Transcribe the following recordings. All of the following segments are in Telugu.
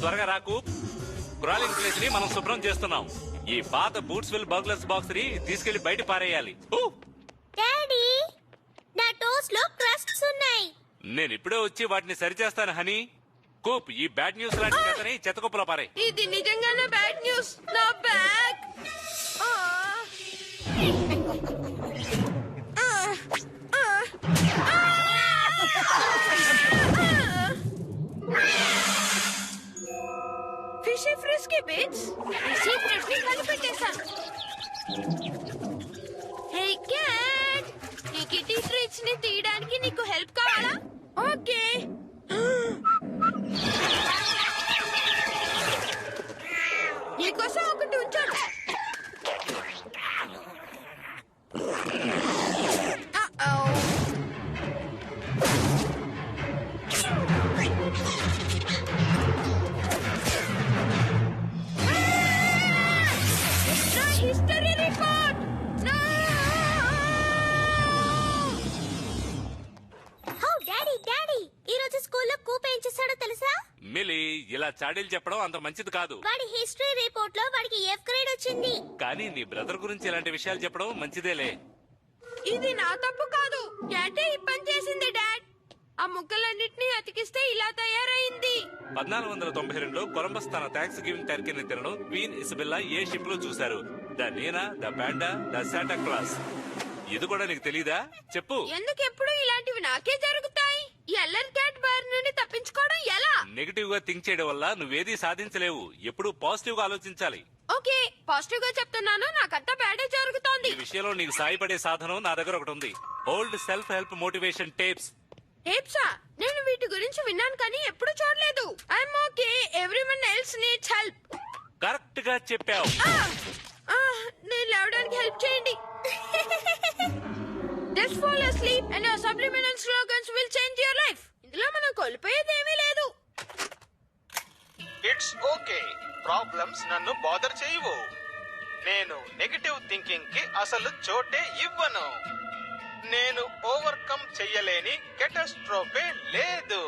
త్వరగా రాకు. క్రాలింగ్ ప్లేస్ ని మనం శుభ్రం చేస్తున్నాం. ఈ పాత బూట్స్విల్ బర్గ్లర్స్ బాక్స్ ని తీసుకెళ్లి బయట పారేయాలి. డాడీ, నా టోస్ట్ లో క్రస్ట్స్ ఉన్నాయి. నేను ఇప్పుడే వచ్చి వాటిని సరిచేస్తాను హనీ. కూప్, ఈ బ్యాడ్ న్యూస్ లాంటి కథని చెత్తకుప్పలో పారే. ఇది నిజంగానే బ్యాడ్ న్యూస్. నా bag. Fishy frisky bits. Fishy frisky కలిపెట్టేశాను. హే క్యాట్, ఈ కిటీ ట్రీట్స్ ని తీయడానికి నీకు హెల్ప్ కావాలా? ఓకే. నీకోసం ఒకటి ఉంచాను. History report. How daddy, daddy, ఈ రోజు స్కూల్లో కూప్ ఏం చేశాడో తెలుసా? మిలి, ఇలా చాడీలు చెప్పడం అంత మంచిది కాదు. వాడి హిస్టరీ రిపోర్ట్ లో వాడికి F గ్రేడ్ వచ్చింది. కానీ నీ బ్రదర్ గురించి ఇలాంటి విషయాలు చెప్పడం మంచిదేలే. ఇది నా తప్పు కాదు. క్యాటే ఈ పని చేసింది డాడ్. ఆ ముక్కలన్నిటినీ అతికిస్తే ఇలా తయారైంది. 1492లో కొలంబస్ తన థ్యాంక్స్ గివింగ్ టర్కీని తినడం క్వీన్ ఇసబెల్లా ఏ షిప్ లో చూశారు? The Neena, the panda, the Santa Claus. ఇది కూడా నీకు తెలీదా? చెప్పు. ఎందుకు ఎప్పుడు ఇలాంటివి నాకే జరుగుతాయి? ఈ అల్లరి క్యాట్ బారి నుండి తప్పించుకోవడం ఎలా? నెగటివ్ గా థింక్ చేయడం వల్ల నువ్వేదీ సాధించలేవు. ఎప్పుడు పాజిటివ్ గా ఆలోచించాలి. ఓకే, పాజిటివ్ గా చెప్తున్నాను. నాకంతా బ్యాడే జరుగుతోంది. ఈ విషయంలో నీకు సాయపడే సాధనం నా దగ్గర ఒకటి ఉంది. Old self help motivation tapes. టేప్సా? నేను వీటి గురించి విన్నాను కానీ ఎప్పుడు చూడలేదు. I'm okay. Everyone else needs help. Correct గా చెప్పావు. నేను లేవడానికి హెల్ప్ చేయండి. Just fall asleep and our subliminal slogans will change your life. ఇందులో మనం కోల్పోయేదేమీ లేదు. It's okay. ప్రాబ్లమ్స్ నన్ను బాదర్ చేయవు. నేను నెగటివ్ థింకింగ్ కి అసలు చోటే ఇవ్వను. నేను ఓవర్కమ్ చెయ్యలేని కెటాస్ట్రోఫే లేదు.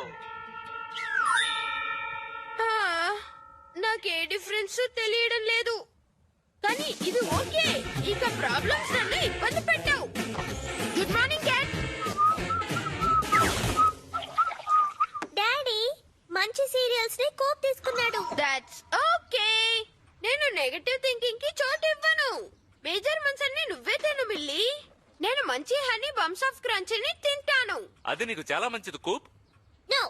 నాకే డిఫరెన్స్ తెలియడం లేదు. కానీ ఇది ఓకే. ఇక ప్రాబ్లమ్స్ నన్ను ఇబ్బంది పెట్టావు. Good morning cat. డాడీ, మంచి సీరియల్స్ ని కూప్ తీసుకున్నాడు. That's okay. నేను నెగటివ్ థింకింగ్ కి చోటు ఇవ్వను. మేజర్ మన్స్ అన్ని నువ్వే తిను మిల్లి. నేను మంచి హనీ బంప్స్ ఆఫ్ క్రంచ్ ని తింటాను. అది నీకు చాలా మంచిది కూప్. నో,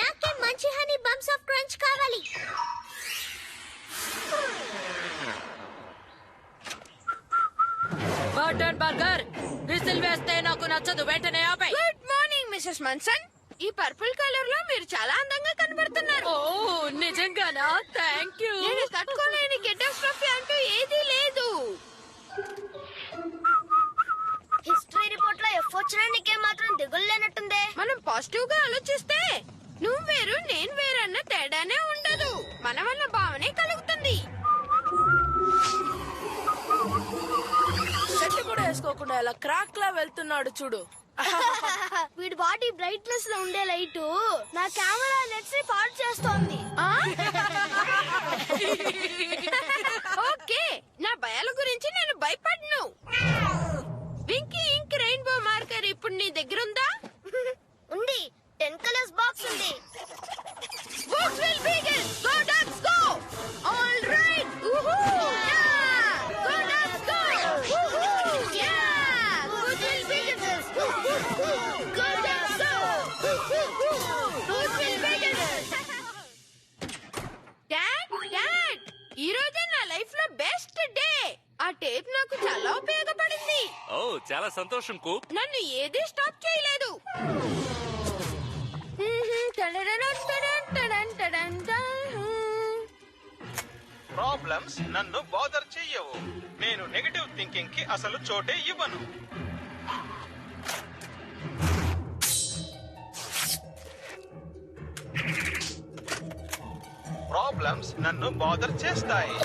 నాకే మంచి హనీ బంప్స్ ఆఫ్ క్రంచ్ కావాలి. బర్గర్ బర్గర్ విసిల్ వేస్తే నాకు నచ్చదు. వెంటనే ఆపే. Good morning Mrs Munson. ఈ పర్పుల్ కలర్ లో మీరు చాలా అందంగా కనబడుతున్నారు. ఓ నిజంగానా? Thank you. నేను తట్టుకోలేని కెటాస్ట్రోఫీ అంటూ ఏదీ లేదు. హిస్టరీ రిపోర్ట్ లో F వచ్చినా నీకేం మాత్రం దిగులు లేనట్టుందే. మనం పాజిటివ్ గా ఆలోచిస్తే నువ్వు వేరు నేను వేరు అన్న తేడానే ఉండదు. మన వల్ల భావనే కలుగుతుంది. షర్ట్ కూడా వేసుకోకుండా ఇలా క్రాక్ లా వెళ్తున్నాడు చూడు. వీడి బాడీ బ్రైట్నెస్ లో ఉండే లైట్ నా కెమెరా లెన్స్ ని పాడు చేస్తోంది. ఓకే, నా భయాల గురించి నేను భయపడను. వింకీ ఇంక్ రెయిన్బో మార్కర్ ఇప్పుడు నీ దగ్గర ఉందా? ఉంది. 10 కలర్స్ బాక్స్ ఉంది. Books will begin. Go ducks go. All right. Woohoo! Yeah. Go ducks go. Woohoo! Yeah. Books will begin. Go ducks go. Books will begin. Dad, ఈ రోజే నా లైఫ్ లో బెస్ట్ డే. ఆ టేప్ నాకు చాలా ఉపయోగపడింది. ఓ, చాలా సంతోషం కూప్. నన్ను ఏది స్టాప్ చేయలేదు. ప్రాబ్లమ్స్ నన్ను బాదర్ చెయ్యవు. నేను నెగటివ్ థింకింగ్ కి అసలు చోటే ఇవ్వను. ప్రాబ్లమ్స్ నన్ను బాదర్ చేస్తాయి.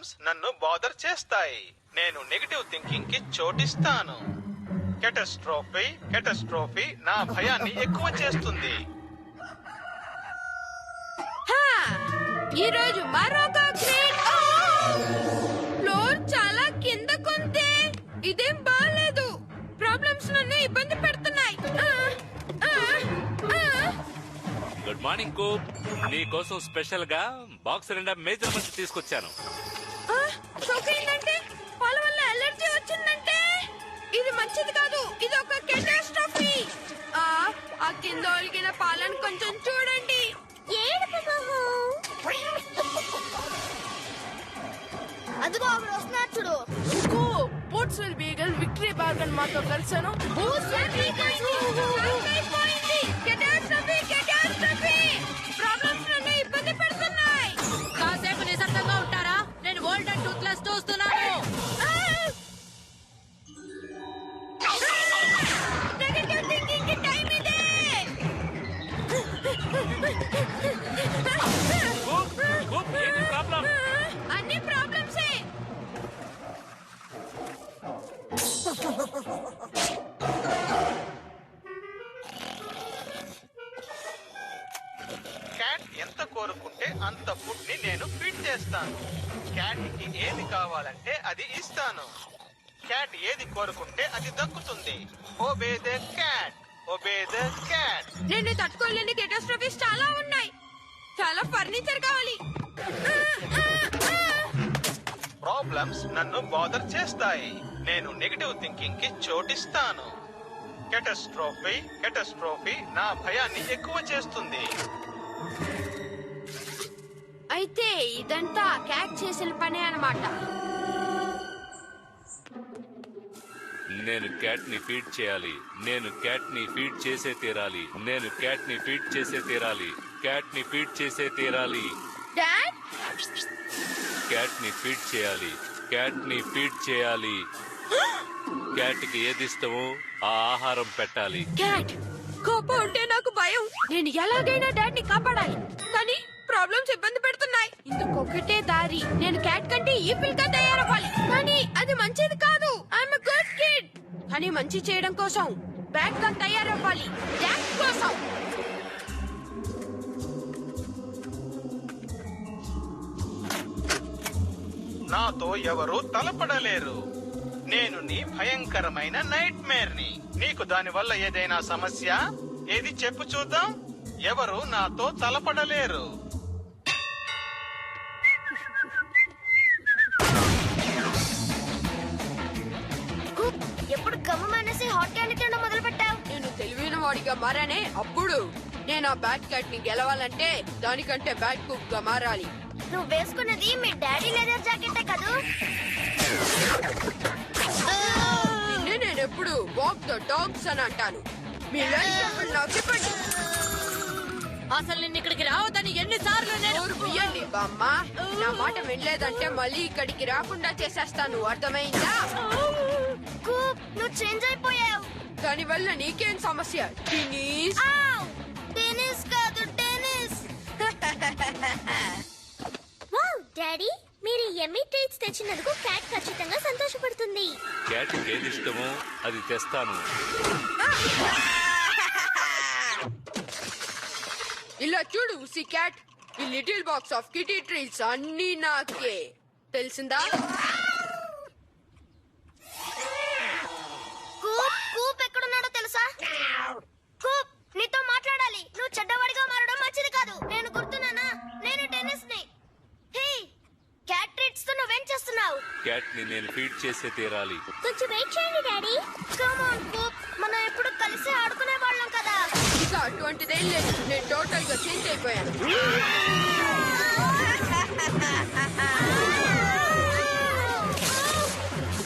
ప్రాబ్లమ్స్ నన్ను బాదర్ చేస్తాయి. నేను నెగటివ్ థింకింగ్ కి చోటిస్తాను. కెటాస్ట్రోఫీ నా భయాన్ని ఎక్కువ చేస్తుంది. ఈ రోజు మరొక ఫ్లోర్ చాలా కిందకుంది. ఇదేం బాలేదు. ప్రాబ్లమ్స్ నన్ను ఇబ్బంది పెడుతున్నాయి. Good morning Coop. నీ కోసం స్పెషల్ గా బాక్స్ నిండా మెజర్మెంట్స్ తీసుకొచ్చాను. సోకైందంటే పాల వల్ల అలర్జీ వచ్చిందంటే ఇది మంచిది కాదు. ఇది ఒక కెటాస్ట్రోఫీ. ఆ కింద ఒలిగిన పాలను కొంచెం చూడండి. అదిగో ఆవిడ వస్తున్నారు చూడు. బూట్స్ విల్ బీగల్ విక్టరీ బార్గన్ మాతో కలిసాను. ప్రాబ్లమ్స్ నన్ను ఇబ్బంది పెడుతున్నాయి. కాసేపు నిశ్శబ్దంగా ఉంటారా? నేను గోల్డెన్ టూత్లెస్ చూస్తున్నాను. నెగటివ్ థింకింగ్ కి టైం ఇదే. కూప్, ఏంటి ప్రాబ్లం? అన్ని ప్రాబ్లమ్సే. క్యాట్ ఎంత కోరుకుంటే అంత ఫుడ్ ని నేను ఫీడ్ చేస్తాను. క్యాట్ కి ఏది కావాలంటే అది ఇస్తాను. క్యాట్ ఏది కోరుకుంటే అది దక్కుతుంది. Obey the cat, obey the cat. నేను తట్టుకోలేని కెటాస్ట్రోఫీస్ చాలా ఉన్నాయి. చాలా ఫర్నిచర్ కావాలి. ప్రాబ్లమ్స్ నన్ను బాదర్ చేస్తాయి. నేను నెగటివ్ థింకింగ్ కి చోటిస్తాను. కెటాస్ట్రోఫీ నా భయాన్ని ఎక్కువ చేస్తుంది. అయితే ఇదంతా క్యాట్ చేసిన పనే అన్నమాట. నేను క్యాట్ ని ఫీడ్ చేయాలి. నేను క్యాట్ ని ఫీడ్ చేసే తీరాలి. నేను క్యాట్ ని ఫీడ్ చేసే తీరాలి. క్యాట్ ని ఫీడ్ చేసే తీరాలి. డాడ్, క్యాట్ ని ఫీడ్ చేయాలి. క్యాట్ ని ఫీడ్ చేయాలి. క్యాట్ కి ఏది ఇష్టమో ఆ ఆహారం పెట్టాలి. క్యాట్ కోపం ఉంటే నాకు భయం. నేను ఎలాగైనా డాడ్ ని కాపాడాలి. కానీ ప్రాబ్లమ్స్ ఇబ్బంది పెడుతున్నాయి. ఇందుకొకటే దారి. నేను క్యాట్ కంటే ఈపిల్ గా తయారవ్వాలి. కానీ అది మంచిది కాదు. I'm a good kid. కానీ మంచి చేయడం కోసం బ్యాడ్ గా తయారవ్వాలి. డాడ్ కోసం. నాతో ఎవరు తలపడలేరు. నేను నీ భయంకరమైన నైట్ మేర్ ని. నీకు దానివల్ల ఏదైనా సమస్య? ఏది చెప్పు చూద్దాం. ఎవరు నాతో తలపడలేరు. ఎప్పుడు గమ్ము మానేసి హాట్ క్యాండీ తినడం మొదలు పెట్టావు? నేను తెలివైన వాడిగా మారానే. అప్పుడు నేను ఆ బ్యాడ్ క్యాట్ ని గెలవాలంటే దానికంటే బ్యాడ్ కుక్ గా మారాలి. నువ్వు వేసుకున్నది మీ డాడీ లెదర్ జాకెటే కదూ? నిన్నే నేను ఎప్పుడు వాక్ ద డాగ్స్ అని అంటాను. మీ లైఫ్ నాకు చెప్పండి. అసలు నిన్ను ఇక్కడికి రావద్దని ఎన్నిసార్లు నేను నోరు ముయ్యండి బామ్మ. నా మాట వినలేదంటే మళ్ళీ ఇక్కడికి రాకుండా చేసేస్తాను. అర్థమైందా? కూప్, నువ్వు చేంజ్ అయిపోయావు. దాని వల్ల నీకేం సమస్య? టెన్నిస్ ఆవ్! టెన్నిస్ కాదు, టెన్నిస్. వావ్ డాడీ, మీరు ఎమ్మి ట్రీట్స్ తెచ్చినందుకు క్యాట్ ఖచ్చితంగా సంతోషపడుతుంది. క్యాట్ కి ఏది ఇష్టమో అది తెస్తాను. ఇలా చూడు ఉసి క్యాట్. ఈ little box of kitty treats అన్ని నాకే. తెలిసిందా? కూప్, కూప్ ఎక్కడున్నాడో తెలుసా? కూప్, నీతో మాట్లాడాలి. నువ్వు చెడ్డవాడిగా మారడం మంచిది కాదు. నేను గుర్తున్నానా? నేను టెన్నిస్ ని. హే, క్యాట్ ట్రీట్స్ తో నువ్వేం చేస్తున్నావు? క్యాట్ ని నేను ఫీడ్ చేసే తీరాలి. కొంచెం వెయిట్ చేయండి డాడీ. కమ్ ఆన్ కూప్, మనం ఎప్పుడు కలిసి ఆడుకునే వాళ్ళం కదా. ఇక అటువంటిదేం లేదు. నేను టోటల్ గా చేంజ్ అయిపోయాను.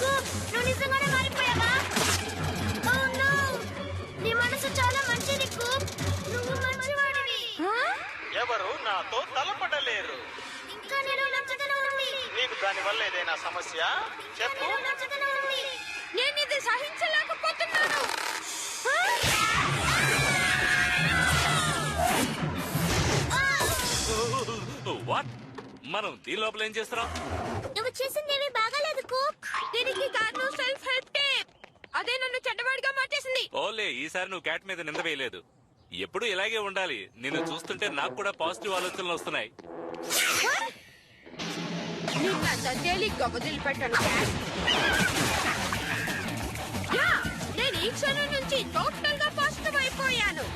కూప్, నువ్వు నిజంగానే మారిపోయావా? Oh no! నీ మనసు చాలా మంచిది కూప్. నువ్వు మంచివాడివి. ఎవరు నాతో తలపడలేరు. ఇంకా నేను నచ్చదనం ఉంది. నీకు దానివల్ల ఏదైనా సమస్య? చెప్పు. నేను నచ్చదనం ఉంది. నేను ఇది సహించలేకపోతున్నాను. వాట్? మనం దీని లోపల ఏం చేస్తున్నాం? నువ్వు చేసిందేమీ బాగాలేదు కుక్. దీనికి కారణం సెల్ఫ్ హెల్ప్ టేప్. అదే నన్ను చెడ్డవాడిగా మార్చేసింది. ఓలే, ఈసారి నువ్వు క్యాట్ మీద నింద వేయలేదు. ఎప్పుడు ఇలాగే ఉండాలి. నిన్ను చూస్తుంటే నాకు కూడా పాజిటివ్ ఆలోచనలు వస్తున్నాయి. నిన్నంత తేలిగ్గా వదిలిపెట్టను క్యాట్. యా, నేను ఈ క్షణం నుంచి టోటల్ గా పాజిటివ్ అయిపోయాను.